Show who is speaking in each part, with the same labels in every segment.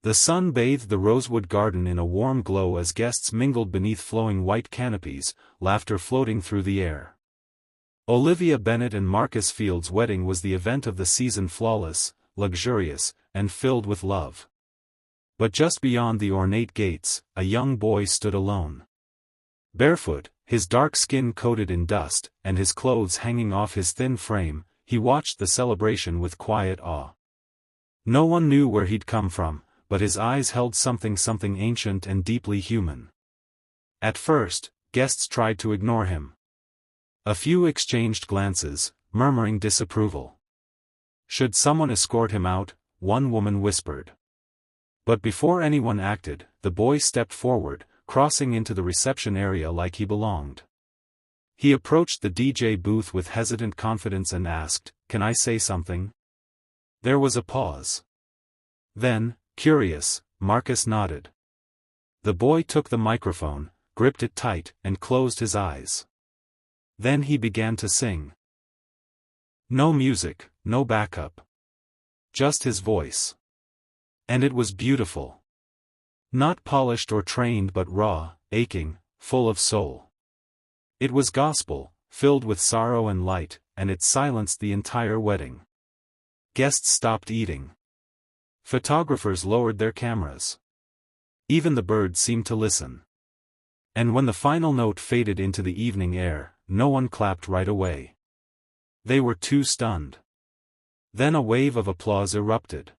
Speaker 1: The sun bathed the rosewood garden in a warm glow as guests mingled beneath flowing white canopies, laughter floating through the air. Olivia Bennet and Marcus Field's wedding was the event of the season, flawless, luxurious, and filled with love. But just beyond the ornate gates, a young boy stood alone. Barefoot, his dark skin coated in dust, and his clothes hanging off his thin frame, he watched the celebration with quiet awe. No one knew where he'd come from, but his eyes held something ancient and deeply human. At first, guests tried to ignore him. A few exchanged glances, murmuring disapproval. Should someone escort him out? One woman whispered. But before anyone acted, the boy stepped forward, crossing into the reception area like he belonged. He approached the DJ booth with hesitant confidence and asked, "Can I say something?" There was a pause. Then, curious, Marcus nodded. The boy took the microphone, gripped it tight, and closed his eyes. Then he began to sing. No music, no backup. Just his voice. And it was beautiful. Not polished or trained but raw, aching, full of soul. It was gospel, filled with sorrow and light, and it silenced the entire wedding. Guests stopped eating. Photographers lowered their cameras. Even the birds seemed to listen. And when the final note faded into the evening air, no one clapped right away. They were too stunned. Then a wave of applause erupted.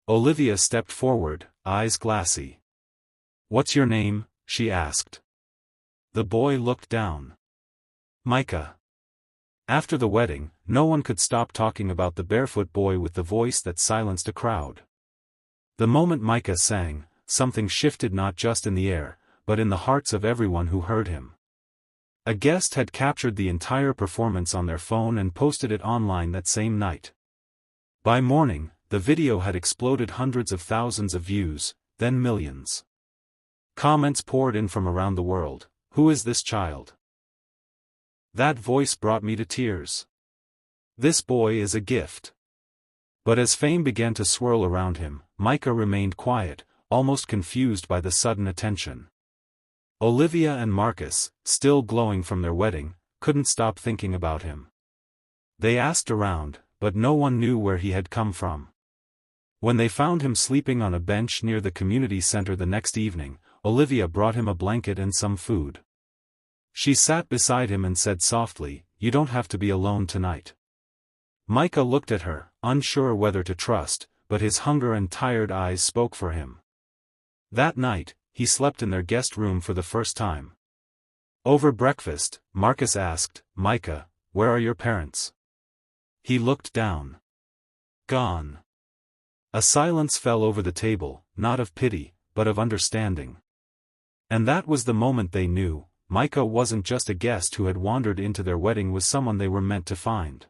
Speaker 1: Olivia stepped forward, eyes glassy. "What's your name?" she asked. The boy looked down. "Micah." After the wedding, no one could stop talking about the barefoot boy with the voice that silenced a crowd. The moment Micah sang, something shifted not just in the air, but in the hearts of everyone who heard him. A guest had captured the entire performance on their phone and posted it online that same night. By morning, the video had exploded hundreds of thousands of views, then millions. Comments poured in from around the world. "Who is this child? That voice brought me to tears. This boy is a gift." But as fame began to swirl around him, Micah remained quiet, almost confused by the sudden attention. Olivia and Marcus, still glowing from their wedding, couldn't stop thinking about him. They asked around, but no one knew where he had come from. When they found him sleeping on a bench near the community center the next evening, Olivia brought him a blanket and some food. She sat beside him and said softly, "You don't have to be alone tonight." Micah looked at her, unsure whether to trust, but his hunger and tired eyes spoke for him. That night, he slept in their guest room for the first time. Over breakfast, Marcus asked, "Micah, where are your parents?" He looked down. Gone. A silence fell over the table, not of pity, but of understanding. And that was the moment they knew, Micah wasn't just a guest who had wandered into their wedding, was someone they were meant to find.